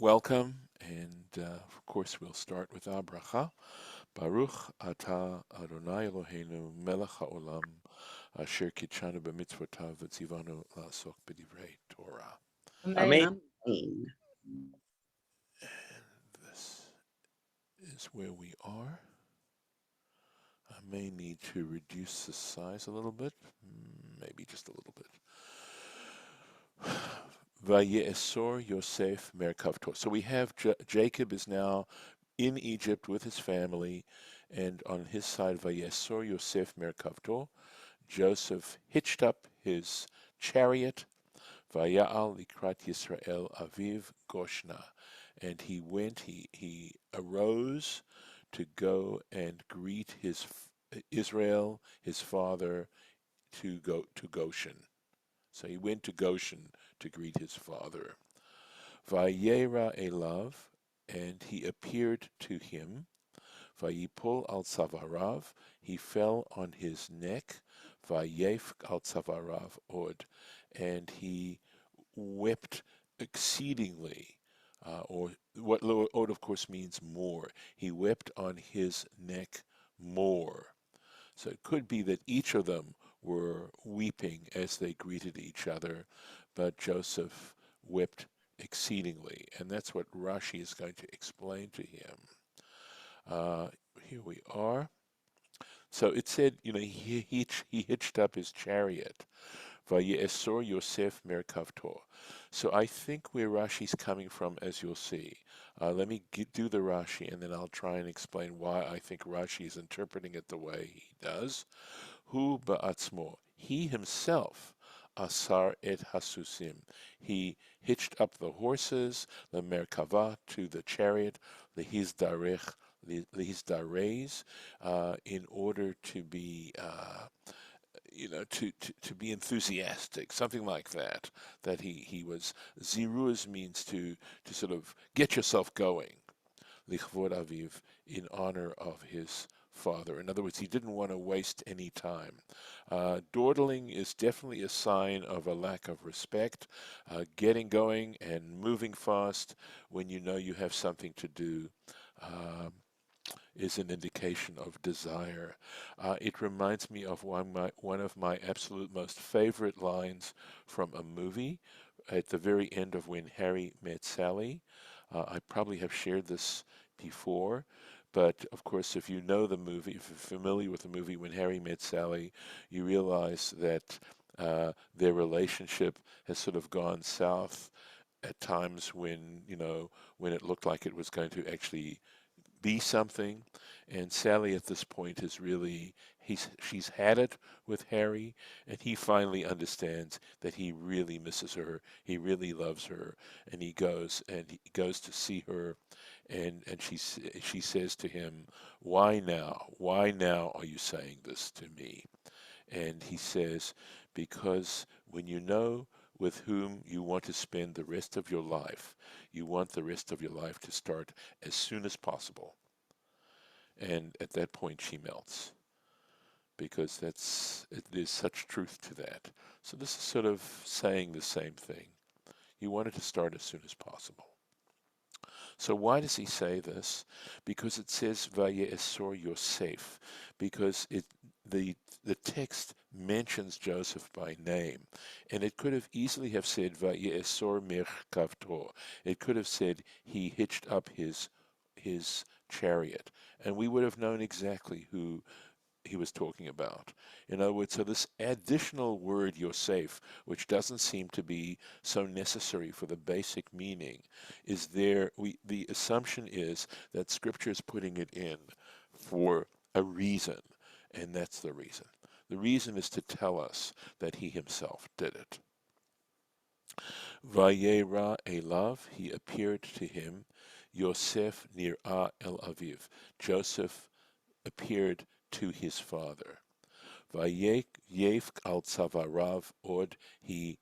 Welcome, and of course we'll start with our bracha. Baruch atah Adonai Eloheinu melech haolam asher kitshanu b'mitzvotav v'tzivanu la'asok b'divrei Torah. Amen. Amen. And this is where we are. I may need to reduce the size a little bit, maybe just a little bit. Vaye'esor Yosef Merkavtor. So we have Jacob is now in Egypt with his family, and on his side, Vayesor Yosef Merkavto, Joseph hitched up his chariot, Vaya'al Likrat Yisrael Aviv Goshna, and he arose to go and greet his Israel, his father, to go to Goshen. So he went to Goshen to greet his father. Vayera Elav, and he appeared to him. Vayipol al tzavarav, he fell on his neck. Vayef al tzavarav od, and he wept exceedingly. Or what od of course means more. He wept on his neck more. So it could be that each of them were weeping as they greeted each other, but Joseph wept exceedingly, and that's what Rashi is going to explain to him. Uh, Here we are. So it said, he hitched up his chariot. Vaye'esor Yosef merkavto. So I think where Rashi's coming from, as you'll see. Let me do the Rashi, and then I'll try and explain why I think Rashi is interpreting it the way he does. Hu ba'atzmo. He himself, asar et hasusim. He hitched up the horses, the merkava, to the chariot, lehizdarech, lehizdares, in order to be, to be enthusiastic, something like that. That he was, ziruz means to sort of get yourself going, lichvod aviv, in honor of his father. In other words, he didn't want to waste any time. Dawdling is definitely a sign of a lack of respect. Getting going and moving fast when you know you have something to do is an indication of desire. It reminds me of one of my absolute most favorite lines from a movie at the very end of When Harry Met Sally. I probably have shared this before, but of course, if you know the movie, if you're familiar with the movie When Harry Met Sally, you realize that their relationship has sort of gone south at times when it looked like it was going to actually be something. And Sally at this point is really she's had it with Harry, and he finally understands that he really misses her. He really loves her, and he goes to see her, and she says to him, "Why now? Why now are you saying this to me?" And he says, "Because when you know with whom you want to spend the rest of your life, you want the rest of your life to start as soon as possible." And at that point, she melts because there's such truth to that. So this is sort of saying the same thing. You want it to start as soon as possible. So why does he say this? Because it says Vaye'esor Yosef, because the text mentions Joseph by name, and it could have easily have said Vaye'esor Merkavto. It could have said he hitched up his chariot, and we would have known exactly who he was talking about. In other words, so this additional word Yosef, which doesn't seem to be so necessary for the basic meaning, is there. The assumption is that Scripture is putting it in for a reason, and that's the reason. The reason is to tell us that he himself did it. Vayera Elav, he appeared to him. Yosef nir'a el aviv. Joseph appeared to his father. Vayef al tzavarav od, he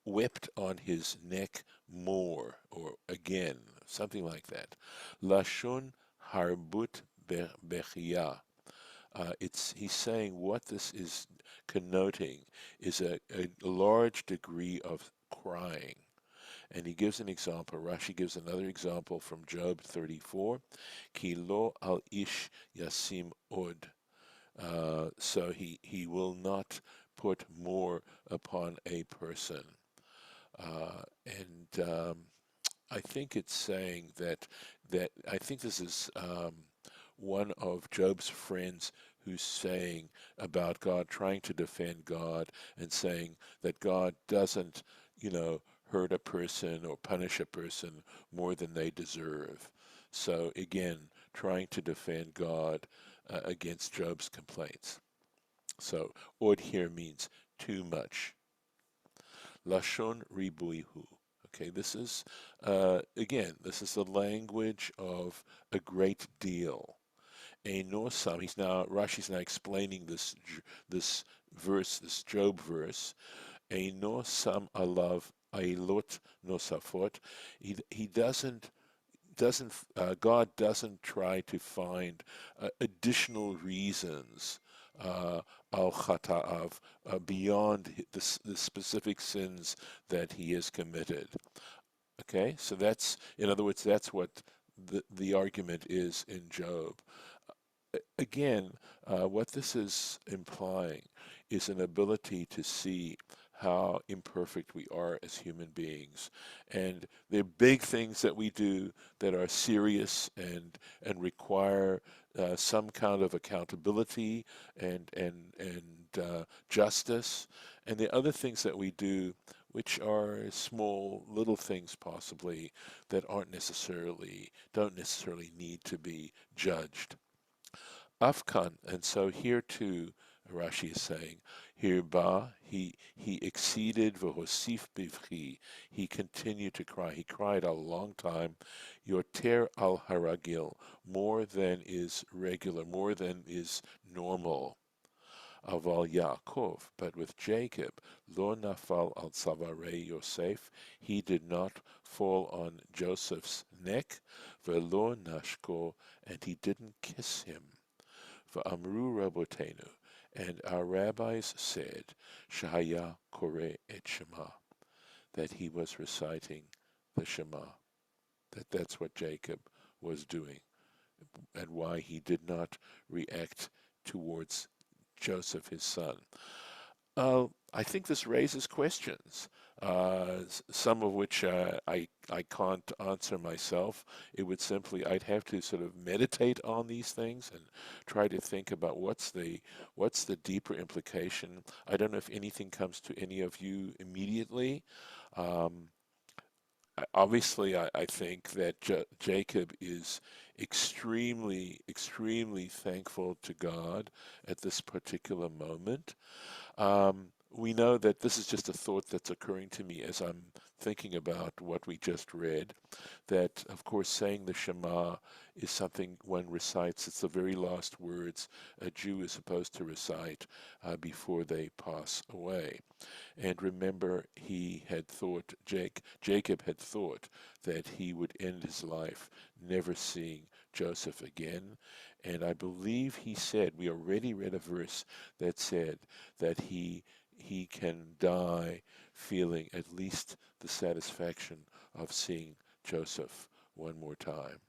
wept on his neck more, or again, something like that. Lashon harbut bechia. He's saying what this is connoting is a large degree of crying. And he gives an example. Rashi gives another example from Job 34. Ki lo al ish yasim od. So he will not put more upon a person. And I think it's saying that I think this is one of Job's friends who's saying about God, trying to defend God and saying that God doesn't, you know, hurt a person or punish a person more than they deserve. So again, trying to defend God against Job's complaints. So od here means too much. Lashon ribuihu. Okay, this is again, this is the language of a great deal. Enosam. Rashi's now explaining this verse, this Job verse. Enosam alav ailot nosafot. He doesn't God doesn't try to find additional reasons al chata'av beyond the specific sins that he has committed. Okay, so that's, in other words, that's what the argument is in Job. Again, what this is implying is an ability to see how imperfect we are as human beings. And there are big things that we do that are serious and require some kind of accountability and justice. And the other things that we do, which are small, little things possibly that don't necessarily need to be judged. Afkan, and so here too, Rashi is saying, Hirba, he exceeded v'hosif bivchi, he continued to cry. He cried a long time, Yoter al haragil, more than is regular, more than is normal. Aval Yaakov, but with Jacob, lo nafal al tzavare Yosef, he did not fall on Joseph's neck, velo nashko, and he didn't kiss him. V'amru Rabotenu, and our rabbis said, Shahaya Kore et Shema, that he was reciting the Shema, that's what Jacob was doing, and why he did not react towards Joseph, his son. I think this raises questions, some of which I can't answer myself. I'd have to sort of meditate on these things and try to think about what's the deeper implication. I don't know if anything comes to any of you immediately. Um, Obviously, I think that Jacob is extremely thankful to God at this particular moment. We know that this is just a thought that's occurring to me as I'm thinking about what we just read, that of course saying the Shema is something one recites. It's the very last words a Jew is supposed to recite before they pass away. And remember, Jacob had thought that he would end his life never seeing Joseph again. And I believe he said, we already read a verse that said that he can die feeling at least the satisfaction of seeing Joseph one more time,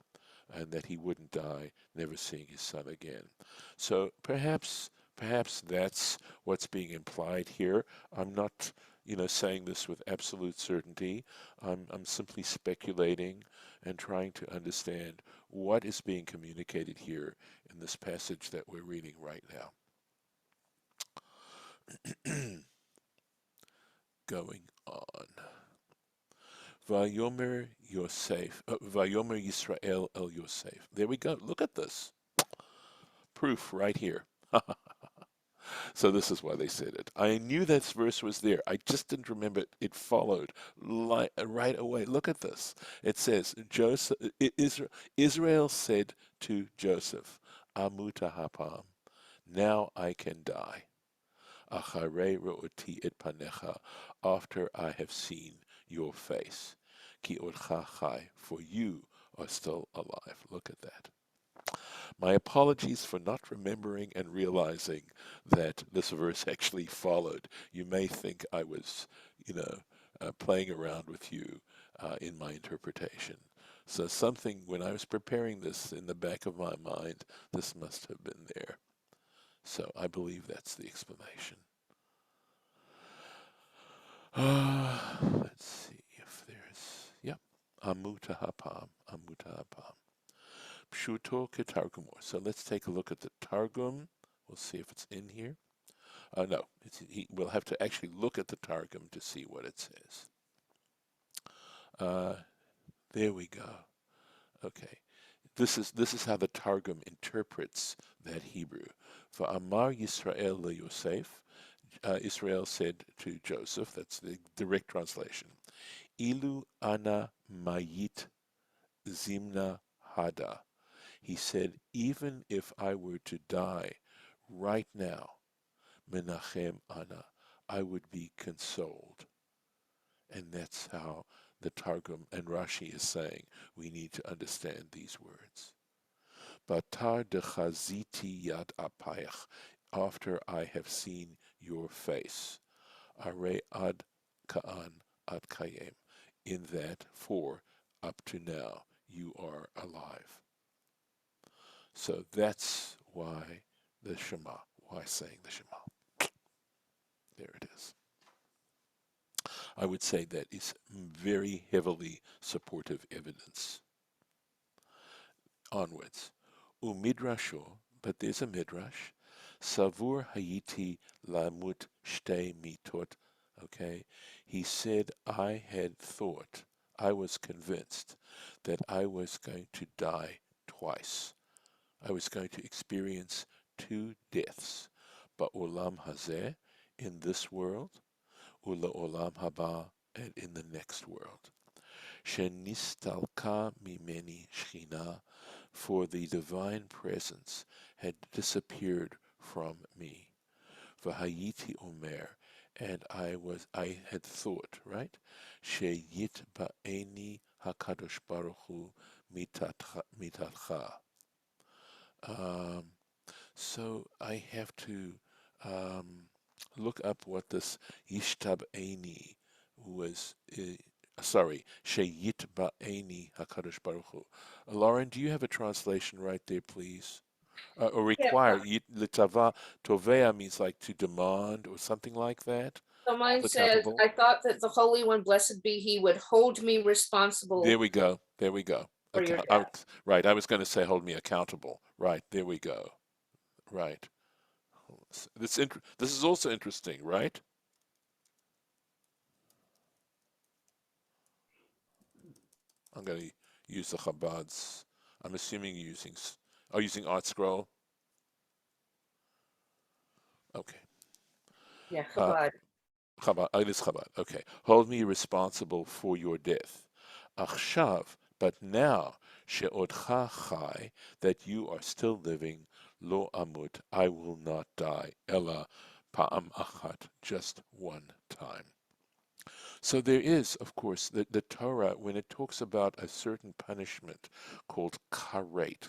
and that he wouldn't die never seeing his son again. So perhaps that's what's being implied here. I'm not, saying this with absolute certainty. I'm simply speculating and trying to understand what is being communicated here in this passage that we're reading right now. Going on. Vayomer Yisrael el Yosef. There we go. Look at this. Proof right here. So this is why they said it. I knew this verse was there. I just didn't remember it followed right away. Look at this. It says, Israel said to Joseph, Amuta hapam, now I can die. Acharei ro'oti et panecha, after I have seen your face. Ki odcha chai, for you are still alive. Look at that. My apologies for not remembering and realizing that this verse actually followed. You may think I was, you know, playing around with you in my interpretation. So something, when I was preparing this in the back of my mind, this must have been there. So I believe that's the explanation. Let's see if there's, yep, Amutahapam, Amutahapam. Pshuto Ketargumor. So let's take a look at the Targum. We'll see if it's in here. No, we'll have to actually look at the Targum to see what it says. There we go. Okay. This is how the Targum interprets that Hebrew. For Amar Yisrael le Yosef, Israel said to Joseph, that's the direct translation, Ilu ana mayit zimna hada. He said, even if I were to die right now, menachem ana, I would be consoled. And that's how the Targum and Rashi is saying we need to understand these words. Batar dechaziti yad apayach, after I have seen your face. Are ad ka'an ad kayem, in that for up to now you are alive. So that's why the Shema, why saying the Shema. There it is. I would say that is very heavily supportive evidence. Onwards. Umidrasho, but there's a midrash. Savur hayiti lamut shte mitot. Okay, he said, I had thought, I was convinced that I was going to die twice. I was going to experience two deaths. Ba'olam hazeh, in this world, ula olam haba, and in the next world. Shenistalka mimeni shchina, for the divine presence had disappeared from me. V'hayiti omer, and I had thought, right? Sheyit ba'eni hakadosh baruch hu mitatcha. Um, so I have to look up what this Yishtab Eini was. Sorry, Sheyit Ba'eni HaKadosh Baruch Hu. Lauren, do you have a translation right there, please? Or Yeah. require, Litava Tovea means like to demand or something like that. So mine says, Accountable. I thought that the Holy One, blessed be he, would hold me responsible There we go. There we go. for your I, death. right, I was going to say hold me accountable. Right, there we go. Right. This is also interesting, right? I'm going to use the Chabad's. I'm assuming you're using Art Scroll. Okay. Yeah, Uh, Chabad. Chabad, it is Chabad. Okay. Hold me responsible for your death. Achshav, but now, she'odcha chai, that you are still living, lo amut, I will not die, ella pa'am achat, just one time. So there is, of course, the Torah, when it talks about a certain punishment called karet,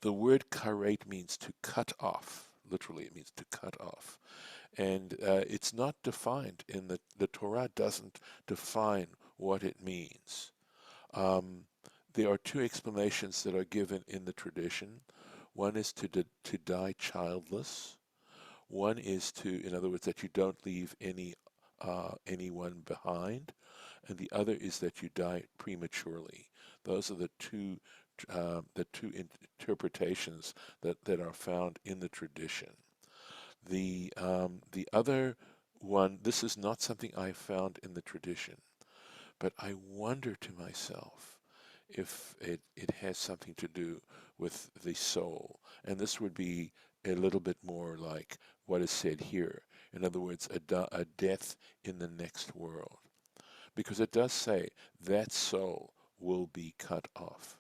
the word karet means to cut off. Literally, it means to cut off. And it's not defined in the Torah doesn't define what it means. Um, there are two explanations that are given in the tradition. One is to die childless. One is in other words, that you don't leave anyone behind, and the other is that you die prematurely. Those are the two interpretations that are found in the tradition. The other one, this is not something I found in the tradition, but I wonder to myself if it has something to do with the soul. And this would be a little bit more like what is said here. In other words, a death in the next world. Because it does say that soul will be cut off.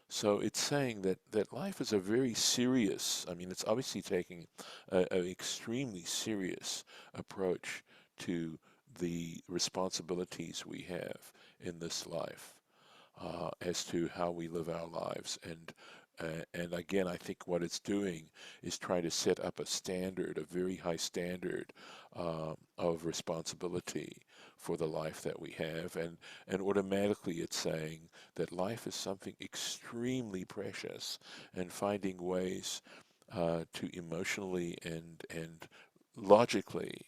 So it's saying that life is a very serious, I mean, it's obviously taking an extremely serious approach to the responsibilities we have in this life as to how we live our lives and And again, I think what it's doing is trying to set up a standard, a very high standard of responsibility for the life that we have. And automatically it's saying that life is something extremely precious and finding ways to emotionally and logically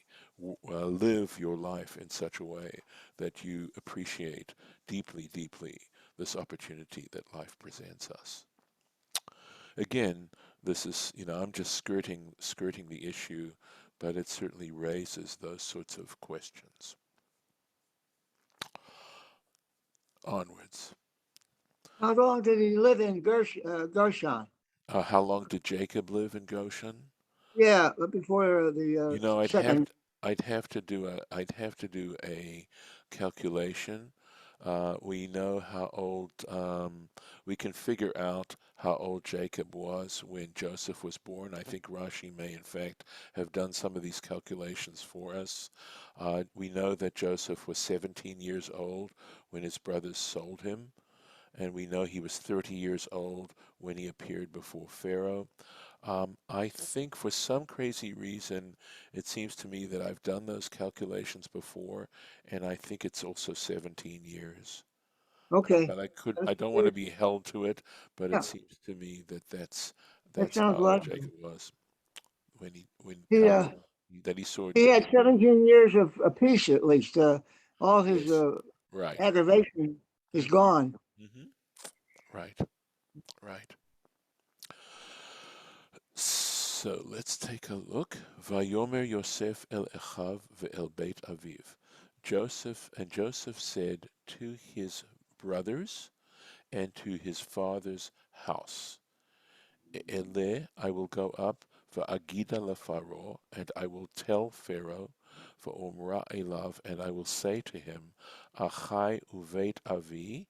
live your life in such a way that you appreciate deeply, deeply this opportunity that life presents us. Again, this is, I'm just skirting the issue, but it certainly raises those sorts of questions. Onwards. How long did he live in Gershon? How long did Jacob live in Goshen? Yeah, before the You know, second. I'd have to do a calculation. We know how old, we can figure out how old Jacob was when Joseph was born. I think Rashi may, in fact, have done some of these calculations for us. We know that Joseph was 17 years old when his brothers sold him, and we know he was 30 years old when he appeared before Pharaoh. I think for some crazy reason, it seems to me that I've done those calculations before, and I think it's also 17 years. Okay, But that's I don't want to good. be held to it, but it Yeah, seems to me that that that's how sounds old logical. Jacob was when He uh, that he saw. he had 17 years of peace at least. All his Yes, right. aggravation is gone. Hmm. Right, right. So let's take a look. Vayomer Yosef el Echav ve'el Beit Aviv. Joseph said to his brothers and to his father's house, Ele, I will go up va'agida leFaro, and I will tell Pharaoh, va'omra elav, and I will say to him, Achai uveit avi,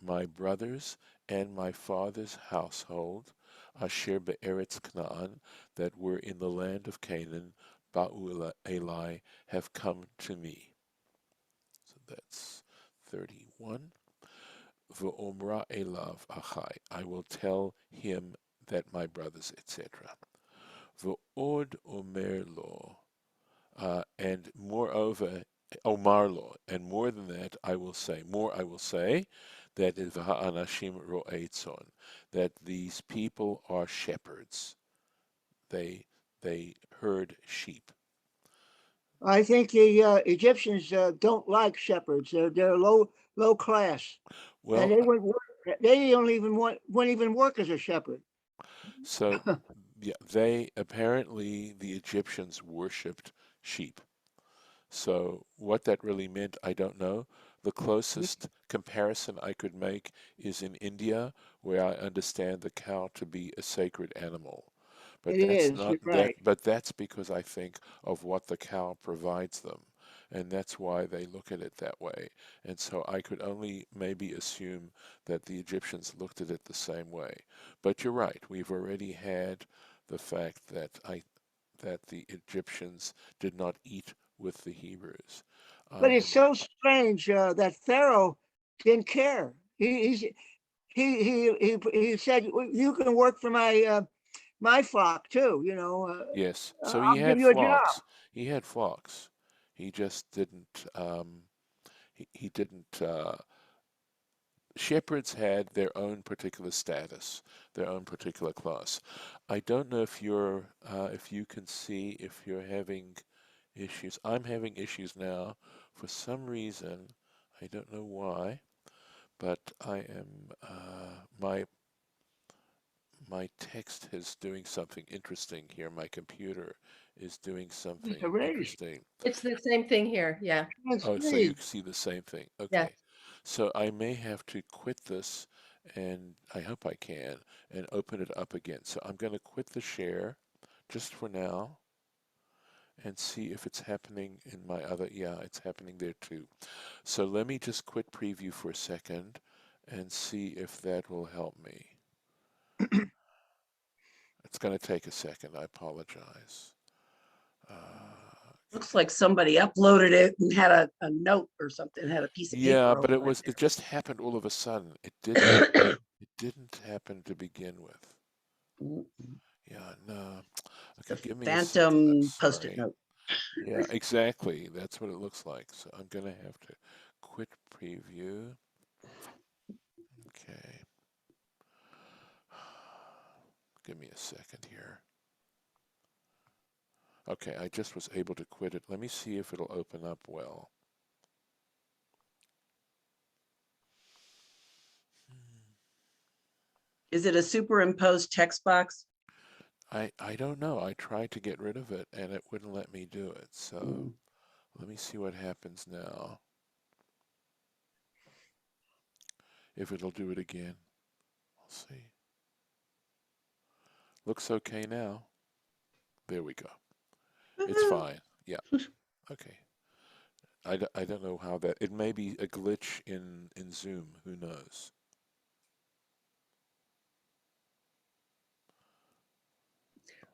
my brothers and my father's household, asher be'eretz Canaan, that were in the land of Canaan, ba'u Eli, have come to me. So that's 31. V'omra elav achai, I will tell him that my brothers, etc. V'od omer lo, and moreover, Omar lo, and more than that, I will say, that is v'ha'anashim ro'ei tzon, that these people are shepherds. They they herd sheep. I think the Egyptians don't like shepherds. They're low class, and Well, they wouldn't work. They don't even wouldn't even work as a shepherd. so yeah, they apparently the Egyptians worshipped sheep. So what that really meant, I don't know. The closest comparison I could make is in India, where I understand the cow to be a sacred animal. But It that's is. not You're right. but that's because I think of what the cow provides them. And that's why they look at it that way. And so I could only maybe assume that the Egyptians looked at it the same way. But you're right, we've already had the fact that the Egyptians did not eat with the Hebrews. But it's And so strange that Pharaoh didn't care. He said, "Well, you can work for my flock too. yes, so he I'll give had you a job." flocks. He had flocks. He just didn't. He didn't. Shepherds had their own particular status, their own particular class. I don't know if you can see if you're having issues. I'm having issues now for some reason. I don't know why, but I am my text is doing something interesting here. My computer is doing It's something erased. interesting. It's the same thing here. Yeah. That's Oh, so you great. see the same thing. Yeah. Okay. So I may have to quit this, and I hope I can, and open it up again. So I'm going to quit the share just for now and see if it's happening in my other. Yeah, it's happening there too. So let me just quit preview for a second and see if that will help me. It's going to take a second. I apologize. Uh, Looks like somebody uploaded it and had a note or something, had a piece of yeah, paper but over it just happened all of a sudden. It didn't it. It didn't happen to begin with. Mm, Yeah, no. The Okay, give me a second. I'm phantom post-it sorry. note. Yeah, exactly. That's what it looks like. So I'm gonna have to quit preview. Okay. Give me a second here. Okay, I just was able to quit it. Let me see if it'll open up well. Is it a superimposed text box? I don't know. I tried to get rid of it and it wouldn't let me do it. So Mm. let me see what happens now. If it'll do it again. We'll see. Looks okay now. There we go. It's fine. Yeah. Okay. I don't know how that, it may be a glitch in Zoom. Who knows?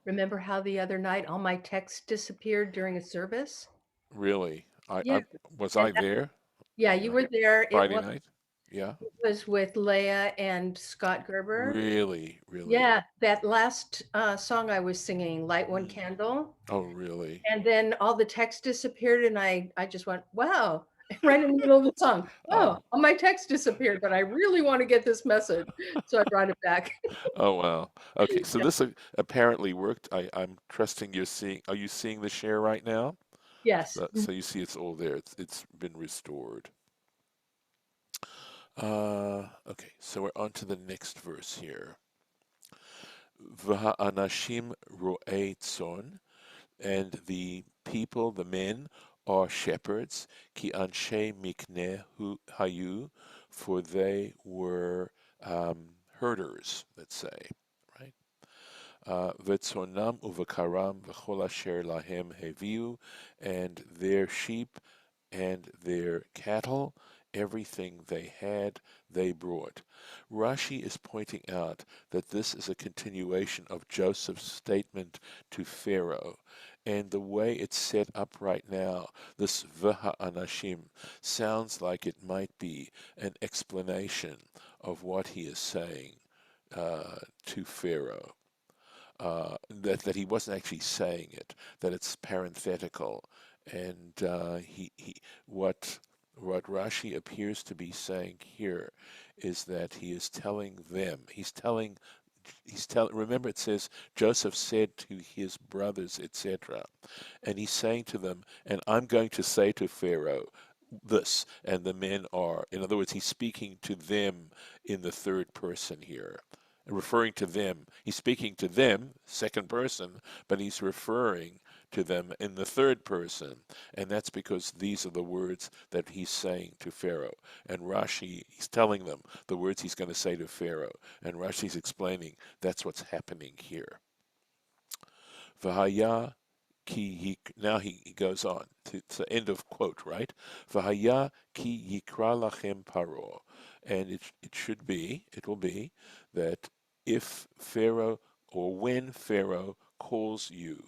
Remember how the other night all my text disappeared during a service? Really? Yeah. Was And I there yeah, on you were there. Friday night? Yeah. Was with Leah and Scott Gerber. Really? Really? Yeah, that last song I was singing, Light One Mm. Candle. Oh, really? And then all the text disappeared and I just went, wow, right in the middle of the song. Oh, Oh. all my text disappeared, but I really want to get this message. So I brought it back. Oh, wow. Okay, so Yeah. this apparently worked. I'm trusting you're seeing. Are you seeing the share right now? Yes. So you see it's all there. It's been restored. Okay, so we're on to the next verse here. V'ha'anashim ro'ei tzon, and the people, the men, are shepherds. Ki anshe mikneh hayu, for they were herders, let's say, right? V'tzonam uvakaram v'chol asher lahem heviu, and their sheep and their cattle, everything they had, they brought. Rashi is pointing out that this is a continuation of Joseph's statement to Pharaoh. And the way it's set up right now, this V'ha Anashim, sounds like it might be an explanation of what he is saying to Pharaoh. That he wasn't actually saying it, that it's parenthetical, and what what Rashi appears to be saying here is that he is telling them, remember it says Joseph said to his brothers, etc., and he's saying to them, and I'm going to say to Pharaoh this, and the men are, in other words, he's speaking to them in the third person here, referring to them. He's speaking to them, second person, but he's referring to them in the third person. And that's because these are the words that he's saying to Pharaoh. And Rashi, he's telling them the words he's going to say to Pharaoh. And Rashi's explaining that's what's happening here. V'haya now he goes on to the end of quote, right? V'haya ki yikra lachem paro, and it will be that if Pharaoh or when Pharaoh calls you,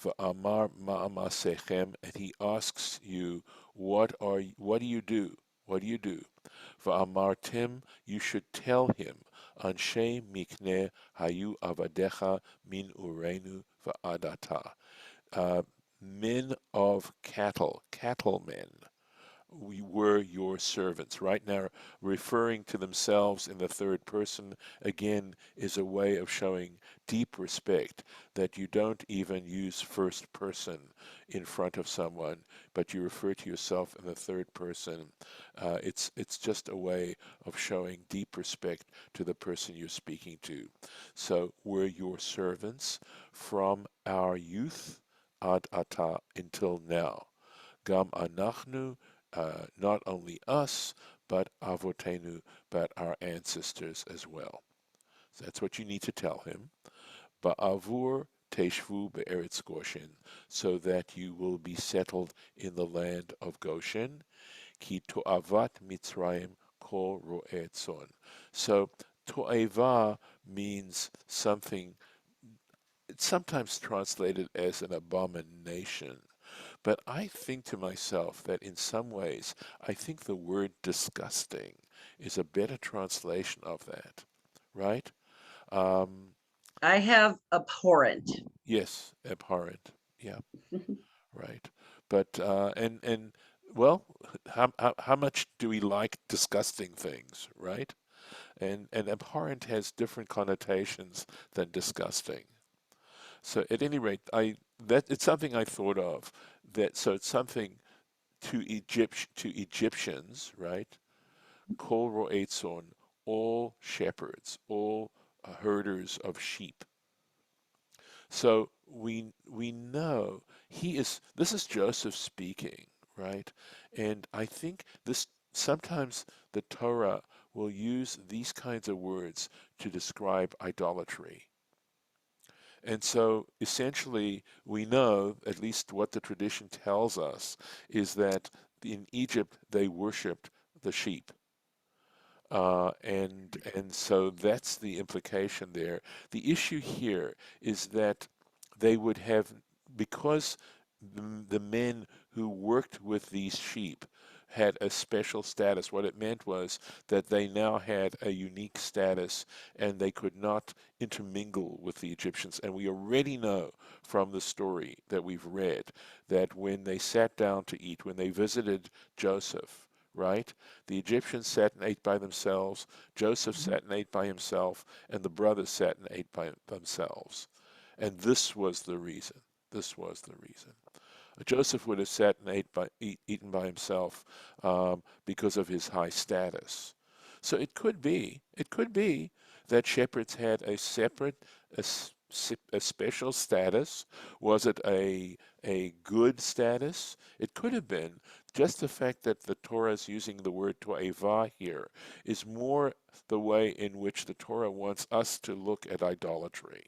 v'amar ma'amasechem, and he asks you, what do you do? What do you do? V'amartem, you should tell him, Anshe mikne hayu avadecha min urenu va'adata. Uh, Men of cattle, cattlemen, we were your servants. Right now, referring to themselves in the third person again is a way of showing deep respect, that you don't even use first person in front of someone, but you refer to yourself in the third person. It's just a way of showing deep respect to the person you're speaking to. So we're your servants from our youth ad ata, until now. Gam anachnu, not only us, but avotenu, but our ancestors as well. So that's what you need to tell him. Ba'avur teshvu be'eretz Goshen, so that you will be settled in the land of Goshen. Ki to'avat Mitzrayim kol ro'etzon. So to'eva means something, it's sometimes translated as an abomination. But I think to myself that in some ways, I think the word disgusting is a better translation of that, right? Um, I have abhorrent. yes, abhorrent. Yeah, right. But and well, how much do we like disgusting things, right? And abhorrent has different connotations than disgusting. So at any rate, I that it's something I thought of that so it's something to Egyptians, right? Kol ro'etzon, all shepherds, all herders of sheep. So we know this is Joseph speaking, right? And I think this sometimes the Torah will use these kinds of words to describe idolatry. And so essentially, we know, at least what the tradition tells us, is that in Egypt they worshipped the sheep. And so that's the implication there. The issue here is that they would have, because the men who worked with these sheep had a special status. What it meant was that they now had a unique status and they could not intermingle with the Egyptians. And we already know from the story that we've read that when they sat down to eat, when they visited Joseph, right? The Egyptians sat and ate by themselves, Joseph sat and ate by himself, and the brothers sat and ate by themselves. And this was the reason. This was the reason. Joseph would have sat and eaten by himself because of his high status. So it could be that shepherds had a separate, a special status. Was it a good status? It could have been. Just the fact that the Torah is using the word to'eva here is more the way in which the Torah wants us to look at idolatry,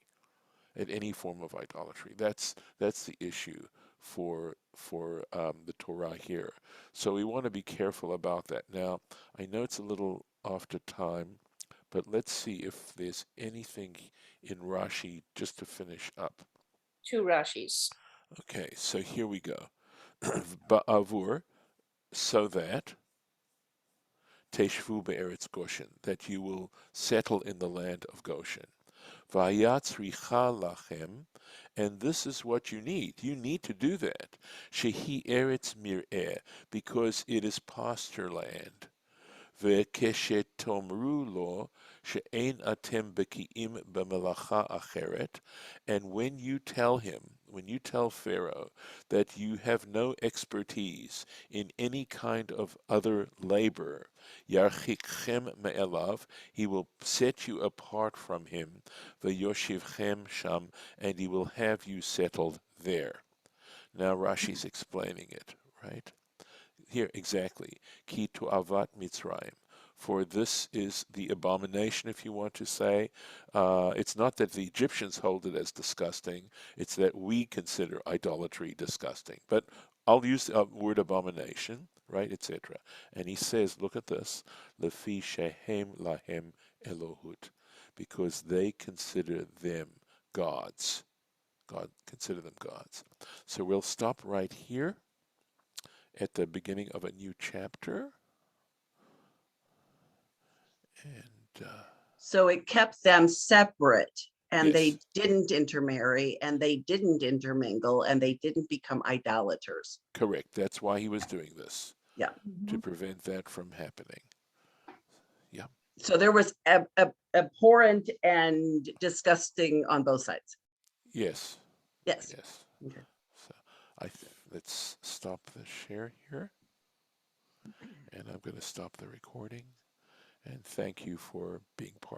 at any form of idolatry. That's the issue for the Torah here. So we want to be careful about that. Now, I know it's a little after time, but let's see if there's anything in Rashi just to finish up. 2 Rashis. Okay, so here we go. Ba'avur, so that teshvu be'eretz Goshen, that you will settle in the land of Goshen. Vayatzricha lachem, and this is what you need. You need to do that. Shehi eretz mir'eh, because it is pasture land. וכשתאמרו לו שאין אתם בקיאים במלאכה אחרת, and when you tell him, when you tell Pharaoh that you have no expertise in any kind of other labor, yarchikchem me'elav, he will set you apart from him, v'yoshivchem sham, and he will have you settled there. Now Rashi's explaining it, right? Here, exactly. Ki avat Mitzrayim. For this is the abomination, if you want to say. It's not that the Egyptians hold it as disgusting, it's that we consider idolatry disgusting. But I'll use the word abomination, right, etc. And he says, look at this, Lefi shehem lahem Elohut, because they consider them gods. God consider them gods. So we'll stop right here at the beginning of a new chapter. And So it kept them separate, and yes, they didn't intermarry, and they didn't intermingle, and they didn't become idolaters. correct. That's why he was doing this, Yeah. to prevent that from happening. Yeah, So there was abhorrent and disgusting on both sides. yes, Yes. yes. Okay. So let's stop the share here, and I'm going to stop the recording. And thank you for being part.